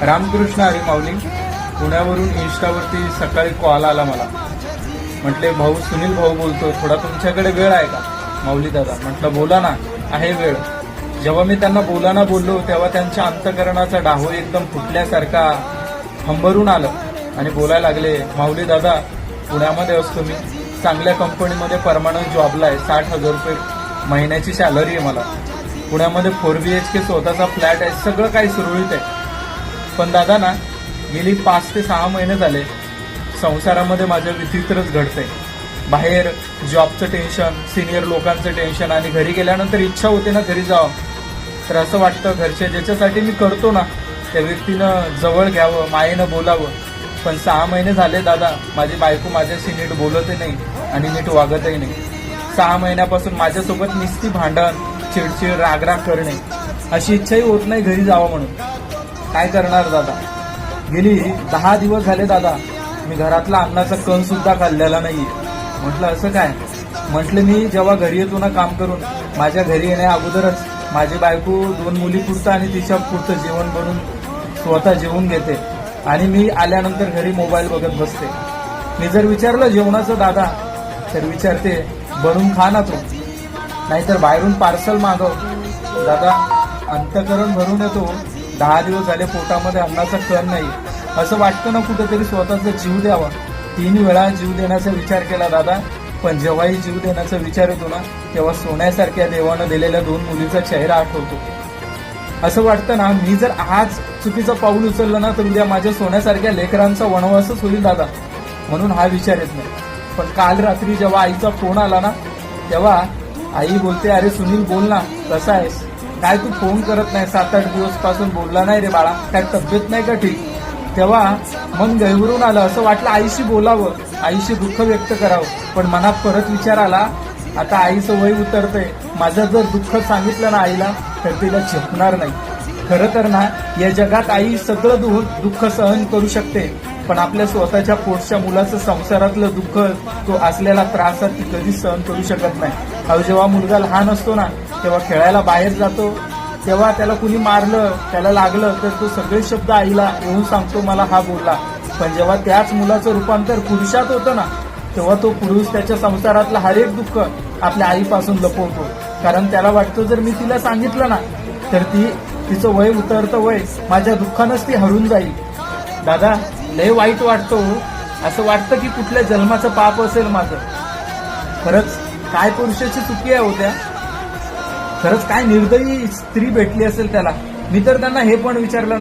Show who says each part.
Speaker 1: रामकृष्ण हरी माऊली. पुण्यावरून इंस्टावरती सकाळी कॉल आला मला. म्हटले भाऊ, सुनील भाऊ बोलतो, थोडा तुमच्याकडे वेळ आहे का? माऊली दादा. म्हटलं बोला ना, आहे वेळ. जेव्हा मी त्यांना बोला ना बोललो तेव्हा त्यांच्या अंतःकरणाचा डाहो एकदम फुटल्यासारखा हंबरून आलं आणि बोलायला लागले, माऊली दादा, पुण्यामध्ये असतो मी, चांगल्या कंपनीमध्ये परमनंट जॉबला आहे, 60,000 रुपये महिन्याची सॅलरी आहे मला. पुण्यामध्ये 4 BHK स्वतःचा फ्लॅट आहे, सगळं काही सुरळीत आहे. पण दादा ना, गेली 5 ते 6 महिने झाले संसारामध्ये माझं विचित्रच घडतंय. बाहेर जॉबचं टेन्शन, सिनियर लोकांचं टेन्शन आणि घरी गेल्यानंतर इच्छा होते ना घरी जावं, तर असं वाटतं घरचे ज्याच्यासाठी मी करतो ना त्या व्यक्तीनं जवळ घ्यावं, मायेनं बोलावं. पण 6 महिने झाले दादा, माझी बायको माझ्याशी नीट बोलतही नाही आणि नीट वागतही नाही. 6 महिन्यापासून माझ्यासोबत नुसती भांडण, चिडचिड, रागराग करणे, अशी इच्छाही होत नाही घरी जावं म्हणून. काय करणार दादा? गेली 10 दिवस झाले दादा, मी घरातला अन्नाचा कण सुद्धा खाल्लेला नाहीये. म्हटलं असं काय? म्हटलं मी जेव्हा घरी येतो ना काम करून, माझ्या घरी येण्या अगोदरच माझी बायको 2 मुली पुरतं आणि तिच्या पुरतं जेवण बनवून स्वतः जेवून घेते आणि मी आल्यानंतर घरी मोबाईल बघत बसते. मी जर विचारलं जेवणाचं दादा, तर विचारते बनवून खा ना तू, नाहीतर बाहेरून पार्सल मागव. दादा, अंतःकरण भरून येतो. 10 दिवस झाले पोटामध्ये अन्नाचा कण नाही. असं वाटतं ना कुठेतरी स्वतःचा जीव द्यावा. 3 वेळा जीव देण्याचा विचार केला दादा, पण जेव्हाही जीव देण्याचा विचार येतो ना, तेव्हा सोन्यासारख्या देवानं दिलेल्या 2 मुलीचा चेहरा आठवतो. असं वाटतं ना, मी जर आज चुकीचं पाऊल उचललं ना, तर उद्या माझ्या सोन्यासारख्या लेकरांचा वनवासच होईल दादा. म्हणून हा विचार येत नाही. पण काल रात्री जेव्हा आईचा फोन आला ना, तेव्हा आई बोलते, अरे सुनील बोल ना, कसा आहेस? काय तू फोन करत नाही, 7-8 दिवस पासून बोलला नाही रे बाळा, काय तब्येत नाही का ठीक? तेव्हा मन गहिवरून आलं. असं वाटलं आईशी बोलावं, आईशी दुःख व्यक्त करावं. पण मनात परत विचार आला, आता आईचं वय उतरतंय, माझं जर दुःख सांगितलं ना आईला, तर तिला झेपणार नाही. खरं तर ना, या जगात आई सगळं दुःख सहन करू शकते, पण आपल्या स्वतःच्या पोटच्या मुलाचं संसारातलं दुःख, तो असलेला त्रास ती कधीच सहन करू शकत नाही. अहो, जेव्हा मुलगा लहान असतो ना, तेव्हा खेळायला बाहेर जातो, तेव्हा त्याला कुणी मारलं, त्याला लागलं, तर तो सगळे शब्द आईला येऊन सांगतो, मला हा बोलला. पण जेव्हा त्याच मुलाचं रूपांतर पुरुषात होतं ना, तेव्हा तो पुरुष त्याच्या संसारातलं हर एक दुःख आपल्या आईपासून लपवतो. कारण त्याला वाटतं, जर मी तिला सांगितलं ना, तर तिचं वय उतरतं, वय माझ्या दुःखानंच ती हरून जाईल. दादा, लय वाईट वाटतो. असं वाटतं की कुठल्या जन्माचं पाप असेल माझं. खरंच काय पुरुषाची चुकी आहे होत्या? खरंच काय निर्दयी स्त्री भेटली असेल त्याला. मी तर त्यांना हे पण विचारलं